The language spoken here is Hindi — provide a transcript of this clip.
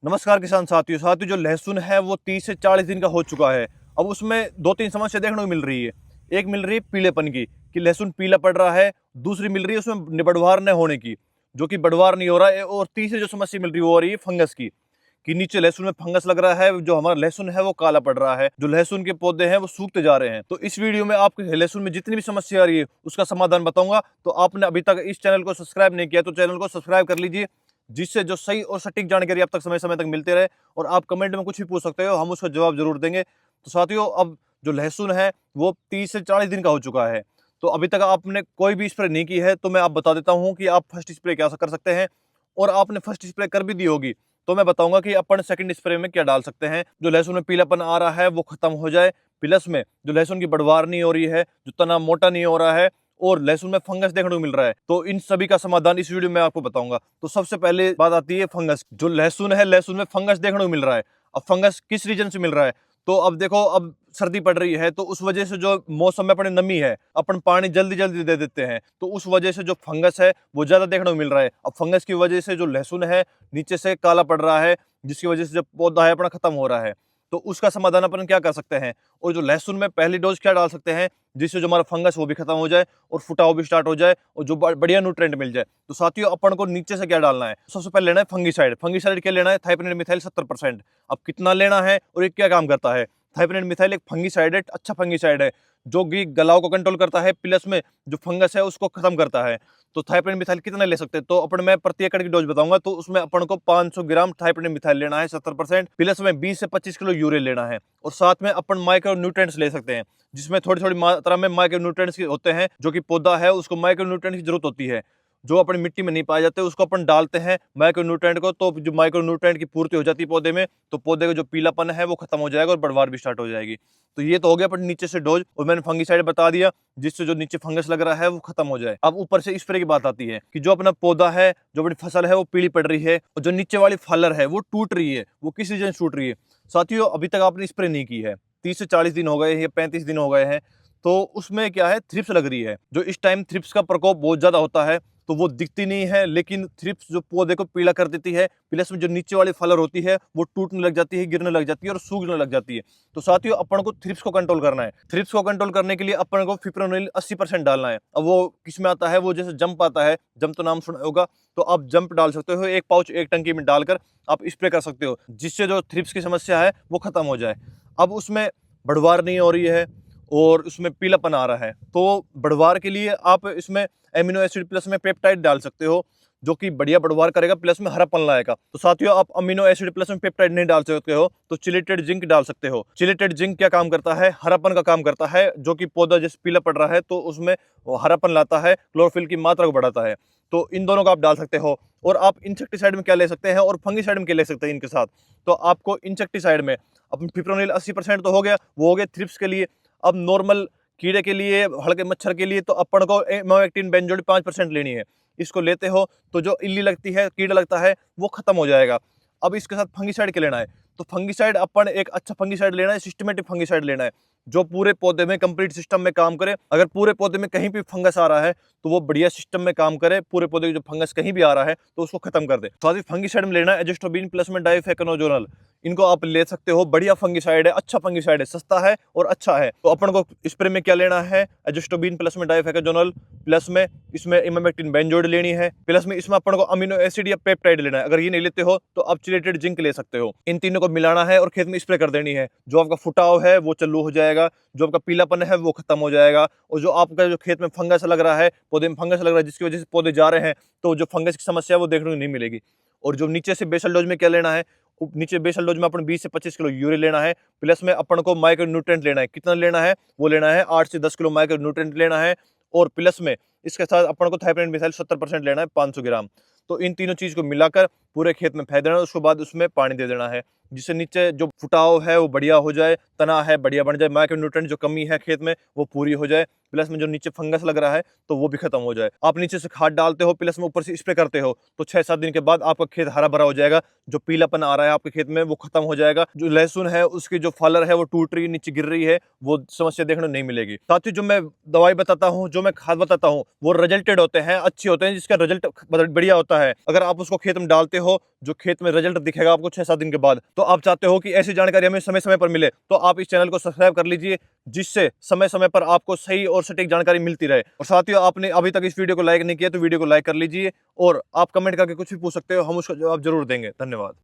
नमस्कार किसान साथियों जो लहसुन है वो 30 से 40 दिन का हो चुका है। अब उसमें दो तीन समस्या देखने को मिल रही है। एक मिल रही है पीलेपन की, कि लहसुन पीला पड़ रहा है। दूसरी मिल रही है उसमें बढ़वार न होने की, जो कि बढ़वार नहीं हो रहा है। और तीसरी जो समस्या मिल रही है वो हो रही है फंगस की, कि नीचे लहसुन में फंगस लग रहा है। जो हमारा लहसुन है वो काला पड़ रहा है, जो लहसुन के पौधे हैं वो सूखते जा रहे हैं। तो इस वीडियो में आपके लहसुन में जितनी भी समस्या आ रही है उसका समाधान बताऊंगा। तो आपने अभी तक इस चैनल को सब्सक्राइब नहीं किया तो चैनल को सब्सक्राइब कर लीजिए, जिससे जो सही और सटीक जानकारी आप तक समय समय तक मिलते रहे। और आप कमेंट में कुछ भी पूछ सकते हो, हम उसका जवाब जरूर देंगे। तो साथियों, अब जो लहसुन है वो 30 से 40 दिन का हो चुका है। तो अभी तक आपने कोई भी स्प्रे नहीं की है तो मैं आप बता देता हूं कि आप फर्स्ट स्प्रे क्या कर सकते हैं। और आपने फर्स्ट स्प्रे कर भी दी होगी तो मैं बताऊंगा कि अपन सेकंड स्प्रे में क्या डाल सकते हैं, जो लहसुन में पीलापन आ रहा है वो खत्म हो जाए। प्लस में जो लहसुन की बढ़वार नहीं हो रही है, जो तना मोटा नहीं हो रहा है, और लहसुन में फंगस देखने को मिल रहा है। तो इन सभी का समाधान इस वीडियो में आपको बताऊंगा। तो सबसे पहले बात आती है फंगस। जो लहसुन है, लहसुन में फंगस देखने को मिल रहा है। अब फंगस किस रीजन से मिल रहा है? तो अब देखो, अब सर्दी पड़ रही है तो उस वजह से जो मौसम में अपने नमी है, अपन पानी जल्दी जल्दी दे देते हैं, तो उस वजह से जो फंगस है वो ज्यादा देखने को मिल रहा है। अब फंगस की वजह से जो लहसुन है नीचे से काला पड़ रहा है, जिसकी वजह से जो पौधा है अपना खत्म हो रहा है। तो उसका समाधान अपन क्या कर सकते हैं, और जो लहसुन में पहली डोज क्या डाल सकते हैं, जिससे जो हमारा फंगस वो भी खत्म हो जाए और फुटाव भी स्टार्ट हो जाए और जो बढ़िया न्यूट्रेंट मिल जाए। तो साथियों, अपन को नीचे से क्या डालना है? सबसे पहले लेना है फंगीसाइड। फंगीसाइड क्या लेना है? थाइपनिड मिथाइल 70%। अब कितना लेना है और ये क्या काम करता है? थाइपनिड मिथाइल एक फंगीसाइड है, अच्छा फंगीसाइड है, जो कि गलाव को कंट्रोल करता है, प्लस में जो फंगस है उसको खत्म करता है। तो थाइपनिड मिथाइल कितना ले सकते हैं? तो अपन मैं प्रति एकड़ की डोज बताऊंगा। तो उसमें अपन को 500 ग्राम थाइपनिड मिथाइल लेना है 70%, प्लस में 20 से 25 किलो यूरिया लेना है। और साथ में अपन माइक्रो न्यूट्रिएंट्स ले सकते हैं, जिसमें थोड़ी थोड़ी मात्रा में माइक्रो न्यूट्रिएंट्स होते हैं, जो कि पौधा है उसको माइक्रो न्यूट्रिएंट्स की जरूरत होती है, जो अपनी मिट्टी में नहीं पाए जाते, उसको अपन डालते हैं माइक्रो न्यूट्रिएंट को। तो जो माइक्रो न्यूट्रिएंट की पूर्ति हो जाती है पौधे में, तो पौधे का जो पीलापन है वो खत्म हो जाएगा और बढ़वार भी स्टार्ट हो जाएगी। तो ये तो हो गया अपन नीचे से डोज, और मैंने फंगीसाइड बता दिया, जिससे जो नीचे फंगस लग रहा है वो खत्म हो जाए। अब ऊपर से स्प्रे की बात आती है, कि जो अपना पौधा है, जो अपनी फसल है वो पीली पड़ रही है, और जो नीचे वाली फलर है वो टूट रही है। वो किस रीजन से टूट रही है? साथियों, अभी तक आपने स्प्रे नहीं की है, 30 से 40 दिन हो गए हैं या 35 दिन हो गए हैं, तो उसमें क्या है, थ्रिप्स लग रही है। जो इस टाइम थ्रिप्स का प्रकोप बहुत ज्यादा होता है, तो वो दिखती नहीं है, लेकिन थ्रिप्स जो पौधे को पीला कर देती है, प्लस में जो नीचे वाली फलर होती है वो टूटने लग जाती है, गिरने लग जाती है और सूखने लग जाती है। तो साथियों, अपन को थ्रिप्स को कंट्रोल करना है। थ्रिप्स को कंट्रोल करने के लिए अपन को फिप्रोनिल 80% डालना है। अब वो किस में आता है? वो जैसे जंप आता है, जंप तो नाम सुना होगा, तो आप जंप डाल सकते हो। एक पाउच एक टंकी में डालकर आप स्प्रे कर सकते हो, जिससे जो थ्रिप्स की समस्या है वो खत्म हो जाए। अब उसमें बढ़वार नहीं हो रही है और उसमें पीलापन आ रहा है, तो बढ़वार के लिए आप इसमें एमिनो एसिड प्लस में पेप्टाइड डाल सकते हो, जो कि बढ़िया बढ़वार करेगा, प्लस में हरापन लाएगा। तो साथियों, आप अमीनो एसिड प्लस में पेप्टाइड नहीं डाल सकते हो तो चिलेटेड जिंक डाल सकते हो। चिलेटेड जिंक क्या काम करता है? हरापन का काम करता है, जो कि पौधा जैसे पीला पड़ रहा है तो उसमें वो हरापन लाता है, क्लोरोफिल की मात्रा को बढ़ाता है। तो इन दोनों का आप डाल सकते हो। और आप इंसेक्टिसाइड में क्या ले सकते हैं और फंगीसाइड में क्या ले सकते हैं इनके साथ? तो आपको इंसेक्टिसाइड में अपन फिप्रोनिल 80% तो हो गया, वो हो गया थ्रिप्स के लिए। अब नॉर्मल कीड़े के लिए, हल्के मच्छर के लिए, तो अपन को इमामेक्टिन बेंजोएट 5% लेनी है। इसको लेते हो तो जो इल्ली लगती है, कीड़ा लगता है, वो खत्म हो जाएगा। अब इसके साथ फंगीसाइड के लेना है, तो फंगीसाइड अपन एक अच्छा फंगीसाइड लेना है, सिस्टमेटिक फंगीसाइड लेना है, जो पूरे पौधे में कंप्लीट सिस्टम में काम करे। अगर पूरे पौधे में कहीं भी फंगस आ रहा है तो वो बढ़िया सिस्टम में काम करे, पूरे पौधे की जो फंगस कहीं भी आ रहा है तो उसको खत्म कर दे। तो फंगीसाइड में लेना है एजेस्ट्रोबिन प्लस में डाइफेकोनोजोनल। इनको आप ले सकते हो, बढ़िया फंगीसाइड है, अच्छा फंगीसाइड है, सस्ता है और अच्छा है। तो अपन को स्प्रे में क्या लेना है? एजेस्ट्रोबिन प्लस में डाइफेकोनोजोनल, प्लस में इसमें इमामेक्टिन बेंजोएट लेनी है, प्लस में इसमें अपन को अमीनो एसिड या पेप्टाइड लेना है। अगर ये नहीं लेते हो तो आप चिलेटेड जिंक ले सकते हो। इन तीनों को मिलाना है और खेत में स्प्रे कर देनी है। जो आपका फुटाव है वो चालू हो जाएगा, जो आपका पीलापन है वो खत्म हो जाएगा, और जो आपका जो खेत में फंगस लग रहा है, पौधे में फंगस लग रहा है, जिसकी वजह से पौधे जा रहे हैं, तो जो फंगस की समस्या है वो देखने को नहीं मिलेगी। और जो नीचे से बेसल डोज में क्या लेना है? नीचे बेसल डोज में अपन 20 से 25 किलो यूरिया लेना है, प्लस में अपन को माइक्रो न्यूट्रिएंट लेना है। कितना लेना है? वो लेना है 8 से 10 किलो माइक्रो न्यूट्रिएंट लेना है। और प्लस में इसके साथ अपन को थाइपनिड मिथाइल 70% लेना है, 500 ग्राम। तो इन तीनों चीज को मिलाकर पूरे खेत में फेंक देना है, उसके बाद उसमें पानी दे देना है। जिससे नीचे जो फुटाव है वो बढ़िया हो जाए, तना है बढ़िया बन जाए, माइक्रोन्यूट्रिएंट जो कमी है खेत में वो पूरी हो जाए, प्लस में जो नीचे फंगस लग रहा है तो वो भी खत्म हो जाए। आप नीचे से खाद डालते हो, प्लस में ऊपर से स्प्रे करते हो, तो 6-7 दिन के बाद आपका खेत हरा भरा हो जाएगा। जो पीलापन आ रहा है आपके खेत में वो खत्म हो जाएगा। जो लहसुन है उसकी जो फलर है वो टूट रही है, नीचे गिर रही है, वो समस्या देखने को नहीं मिलेगी। साथ ही जो मैं दवाई बताता हूँ, जो मैं खाद बताता हूँ, वो रिजल्टेड होते हैं, अच्छे होते हैं, जिसका रिजल्ट बढ़िया होता है। अगर आप उसको खेत में डालते हो, जो खेत में रिजल्ट दिखेगा आपको 6-7 दिन के बाद, तो आप चाहते हो कि ऐसी जानकारी हमें समय समय पर मिले, तो आप इस चैनल को सब्सक्राइब कर लीजिए, जिससे समय समय पर आपको सही और सटीक जानकारी मिलती रहे। और साथियों, आपने अभी तक इस वीडियो को लाइक नहीं किया तो वीडियो को लाइक कर लीजिए, और आप कमेंट करके कुछ भी पूछ सकते हो, हम उसका जवाब जरूर देंगे। धन्यवाद।